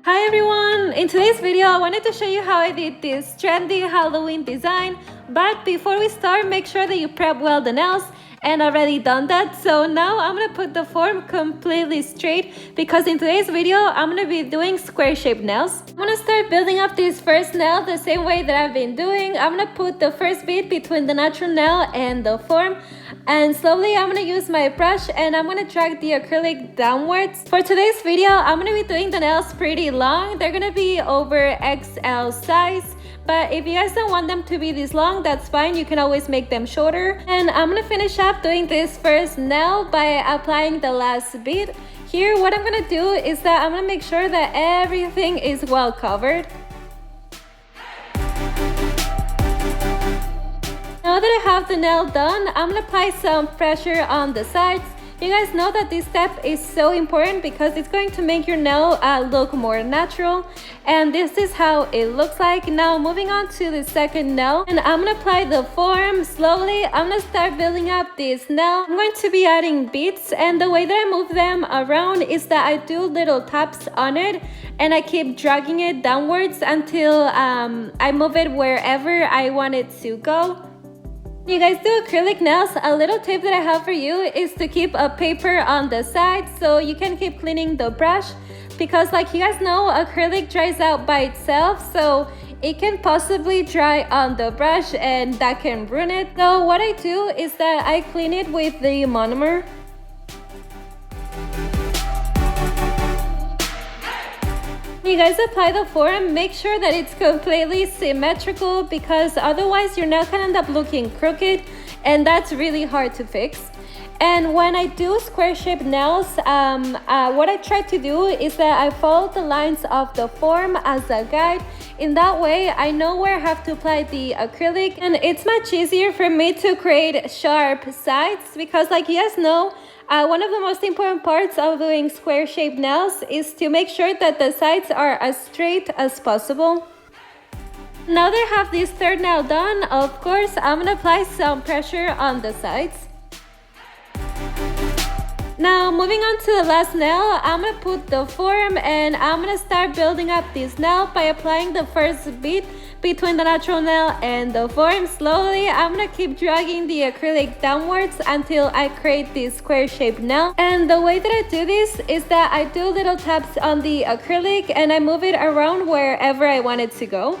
Hi everyone! In today's video, I wanted to show you how I did this trendy Halloween design. But before we start, make sure that you prep well the nails, and already done that. So now I'm gonna put the form completely straight because in today's video, I'm gonna be doing square shaped nails. I'm gonna start building up this first nail the same way that I've been doing. I'm gonna put the first bit between the natural nail and the form. And slowly I'm gonna use my brush and I'm gonna drag the acrylic downwards. For today's video, I'm gonna be doing the nails pretty long. They're gonna be over XL size. But if you guys don't want them to be this long, that's fine. You can always make them shorter. And I'm gonna finish up doing this first nail by applying the last bit. Here, what I'm gonna do is that I'm gonna make sure that everything is well covered. Now that I have the nail done, I'm gonna apply some pressure on the sides. You guys know that this step is so important because it's going to make your nail look more natural. And this is how it looks like. Now moving on to the second nail, and I'm gonna apply the form slowly. I'm gonna start building up this nail. I'm going to be adding beads, and the way that I move them around is that I do little taps on it and I keep dragging it downwards until I move it wherever I want it to go. You guys do acrylic nails, a little tip that I have for you is to keep a paper on the side so you can keep cleaning the brush, because like you guys know, acrylic dries out by itself, so it can possibly dry on the brush and that can ruin it. So what I do is that I clean it with the monomer. You guys apply the form, make sure that it's completely symmetrical because otherwise your nail can end up looking crooked and that's really hard to fix. And when I do square shaped nails, what I try to do is that I follow the lines of the form as a guide. In that way, I know where I have to apply the acrylic, and it's much easier for me to create sharp sides because like you guys know, one of the most important parts of doing square shaped nails is to make sure that the sides are as straight as possible. Now that I have this third nail done, of course, I'm gonna apply some pressure on the sides. Now moving on to the last nail, I'm gonna put the form and I'm gonna start building up this nail by applying the first bit between the natural nail and the form. Slowly, I'm gonna keep dragging the acrylic downwards until I create this square shaped nail. And the way that I do this is that I do little taps on the acrylic and I move it around wherever I want it to go.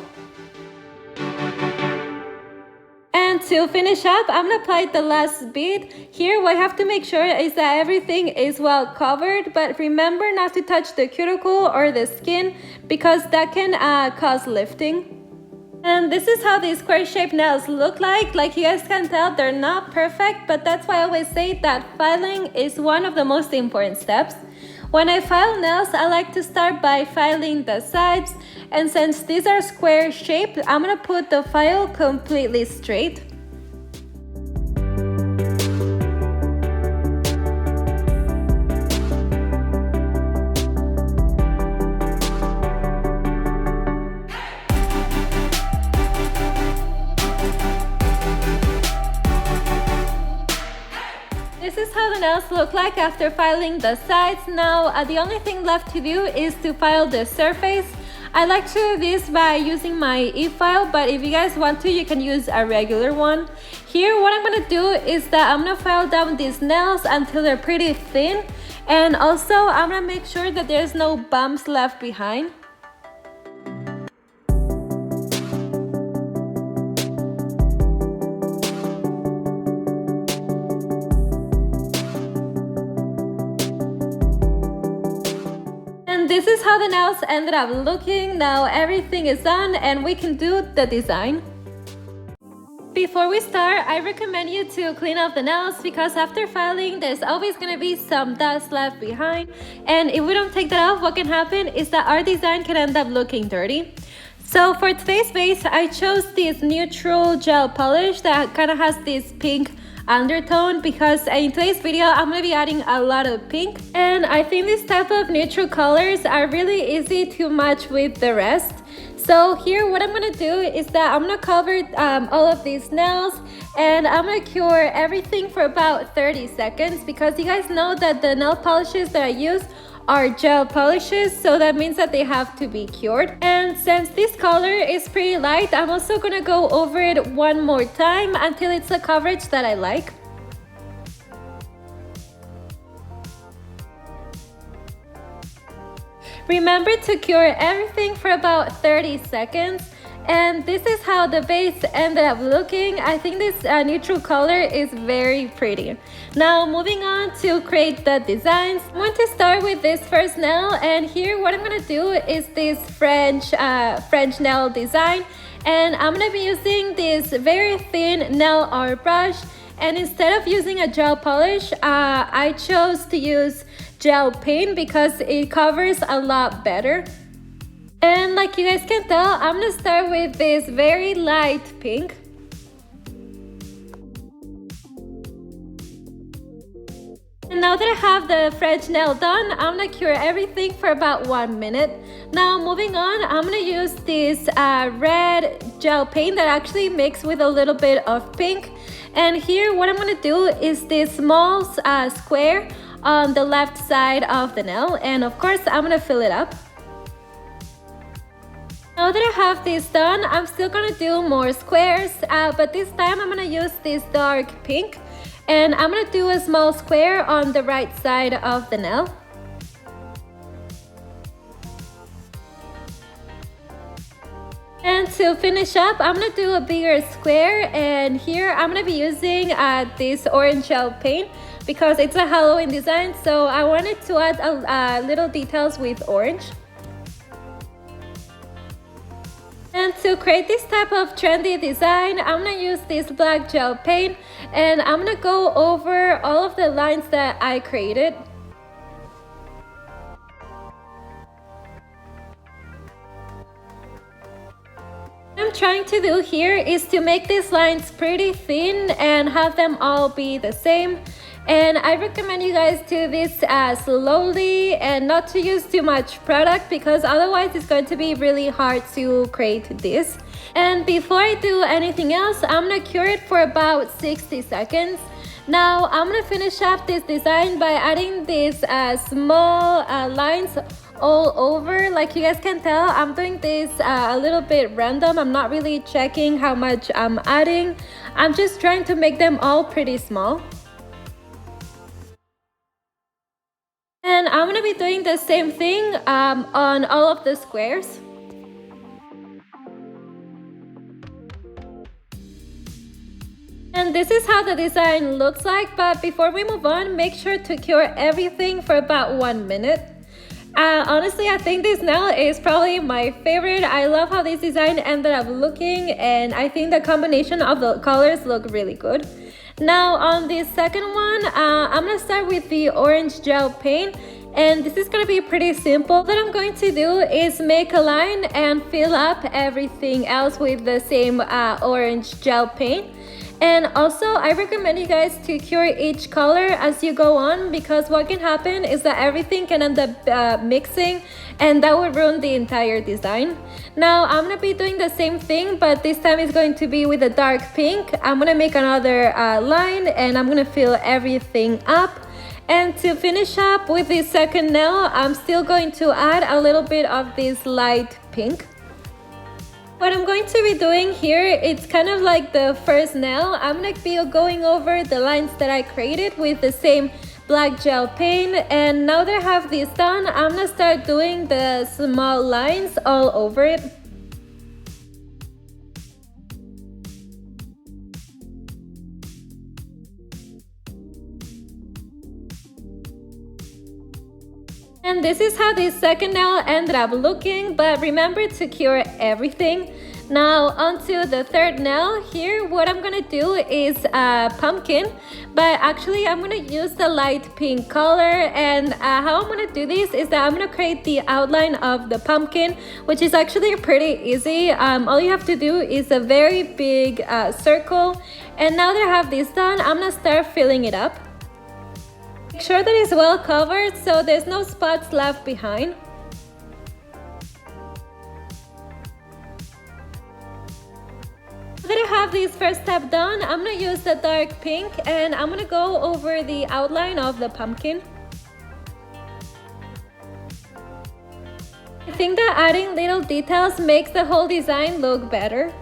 And to finish up, I'm gonna apply the last bit. Here, what I have to make sure is that everything is well covered, but remember not to touch the cuticle or the skin because that can cause lifting. And this is how these square shaped nails look like. Like you guys can tell, they're not perfect, but that's why I always say that filing is one of the most important steps. When I file nails, I like to start by filing the sides, and since these are square shaped, I'm gonna put the file completely straight. This is how the nails look like after filing the sides. Now the only thing left to do is to file the surface. I like to do this by using my e-file, but if you guys want to, you can use a regular one. Here, what I'm gonna do is that I'm gonna file down these nails until they're pretty thin, and also I'm gonna make sure that there's no bumps left behind. This is how the nails ended up looking. Now everything is done and we can do the design. Before we start, I recommend you to clean up the nails because after filing, there's always gonna be some dust left behind. And if we don't take that off, what can happen is that our design can end up looking dirty. So for today's base, I chose this neutral gel polish that kind of has this pink undertone because in today's video I'm going to be adding a lot of pink, and I think this type of neutral colors are really easy to match with the rest. So here what I'm going to do is that I'm going to cover all of these nails and I'm going to cure everything for about 30 seconds because you guys know that the nail polishes that I use are gel polishes, so that means that they have to be cured. And since this color is pretty light, I'm also gonna go over it one more time until it's a coverage that I like. Remember to cure everything for about 30 seconds. And this is how the base ended up looking. I think this neutral color is very pretty. Now moving on to create the designs. I'm going to start with this first nail, and here what I'm going to do is this French nail design. And I'm going to be using this very thin nail art brush, and instead of using a gel polish, I chose to use gel paint because it covers a lot better. And like you guys can tell, I'm gonna start with this very light pink. And now that I have the French nail done, I'm gonna cure everything for about 1 minute. Now moving on, I'm gonna use this red gel paint that actually mixed with a little bit of pink. And here what I'm gonna do is this small square on the left side of the nail. And of course, I'm gonna fill it up. Now that I have this done, I'm still gonna do more squares, but this time I'm gonna use this dark pink, and I'm gonna do a small square on the right side of the nail. And to finish up, I'm gonna do a bigger square, and here I'm gonna be using this orange gel paint because it's a Halloween design, so I wanted to add little details with orange. And to create this type of trendy design, I'm gonna use this black gel paint, and I'm gonna go over all of the lines that I created. What I'm trying to do here is to make these lines pretty thin and have them all be the same. And I recommend you guys do this slowly and not to use too much product, because otherwise it's going to be really hard to create this. And before I do anything else, I'm gonna cure it for about 60 seconds. Now I'm gonna finish up this design by adding these small lines all over. Like you guys can tell, I'm doing this a little bit random. I'm not really checking how much I'm adding. I'm just trying to make them all pretty small. And I'm gonna be doing the same thing on all of the squares. And this is how the design looks like, but before we move on, make sure to cure everything for about 1 minute. Honestly, I think this nail is probably my favorite. I love how this design ended up looking, and I think the combination of the colors look really good. Now on the second one, I'm gonna start with the orange gel paint, and this is gonna be pretty simple. What I'm going to do is make a line and fill up everything else with the same orange gel paint. And also, I recommend you guys to cure each color as you go on, because what can happen is that everything can end up mixing, and that would ruin the entire design. Now I'm gonna be doing the same thing, but this time it's going to be with a dark pink. I'm gonna make another line, and I'm gonna fill everything up. And to finish up with the second nail, I'm still going to add a little bit of this light pink. What I'm going to be doing here, it's kind of like the first nail. I'm gonna be going over the lines that I created with the same black gel paint, and now that I have this done, I'm gonna start doing the small lines all over it. And this is how the second nail ended up looking, but remember to cure everything. Now onto the third nail. Here what I'm gonna do is a pumpkin, but actually I'm gonna use the light pink color. And how I'm gonna do this is that I'm gonna create the outline of the pumpkin, which is actually pretty easy. All you have to do is a very big circle. And now that I have this done, I'm gonna start filling it up. Make sure that it's well covered so there's no spots left behind. Now that I have this first step done, I'm going to use the dark pink and I'm going to go over the outline of the pumpkin. think that adding little details makes the whole design look better.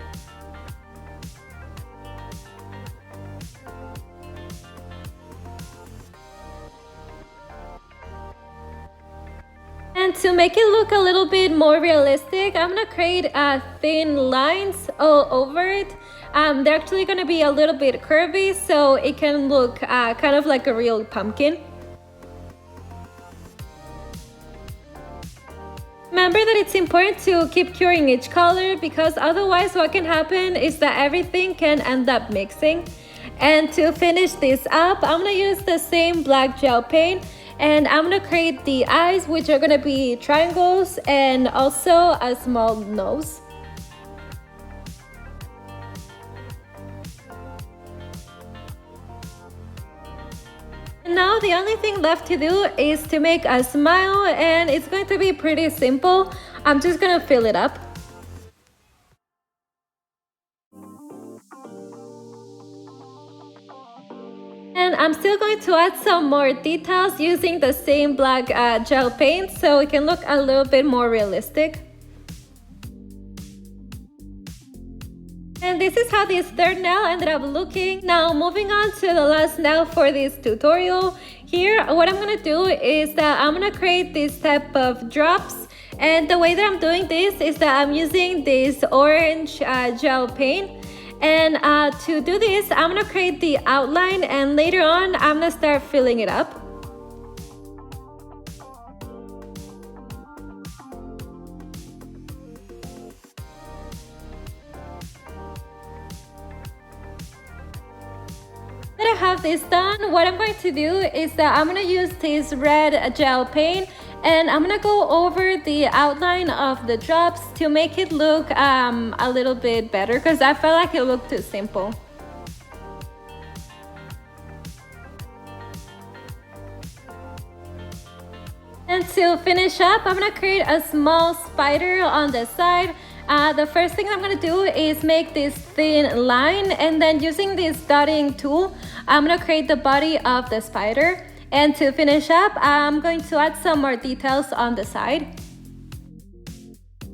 And to make it look a little bit more realistic, I'm gonna create thin lines all over it. They're actually gonna be a little bit curvy, so it can look kind of like a real pumpkin. Remember that it's important to keep curing each color, because otherwise what can happen is that everything can end up mixing. And to finish this up, I'm gonna use the same black gel paint, and I'm gonna create the eyes, which are gonna be triangles, and also a small nose. Now the only thing left to do is to make a smile, and it's going to be pretty simple. I'm just gonna fill it up. And I'm still going to add some more details using the same black gel paint, so it can look a little bit more realistic. And this is how this third nail ended up looking. Now moving on to the last nail for this tutorial. Here what I'm gonna do is that I'm gonna create this type of drops, and the way that I'm doing this is that I'm using this orange gel paint. And to do this, I'm gonna create the outline, and later on I'm gonna start filling it up. That I have this done, what I'm going to do is that I'm gonna use this red gel paint, and I'm gonna go over the outline of the drops to make it look a little bit better, because I felt like it looked too simple. And to finish up, I'm gonna create a small spider on the side. The first thing I'm gonna do is make this thin line, and then using this dotting tool, I'm gonna create the body of the spider. And to finish up, I'm going to add some more details on the side.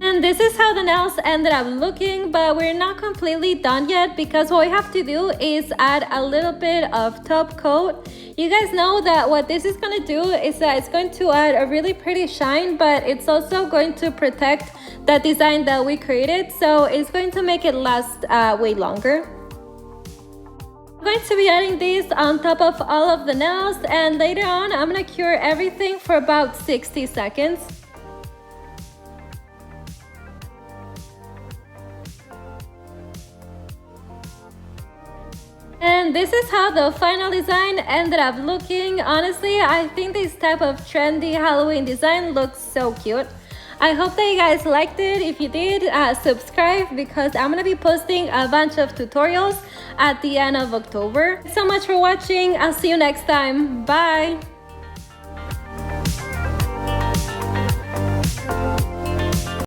And this is how the nails ended up looking, but we're not completely done yet, because what we have to do is add a little bit of top coat. You guys know that what this is going to do is that it's going to add a really pretty shine, but it's also going to protect the design that we created, so it's going to make it last way longer. I'm going to be adding this on top of all of the nails, and later on I'm going to cure everything for about 60 seconds. And this is how the final design ended up looking. Honestly, I think this type of trendy Halloween design looks so cute. I hope that you guys liked it. If you did, subscribe, because I'm gonna be posting a bunch of tutorials at the end of October. Thanks so much for watching. I'll see you next time. Bye!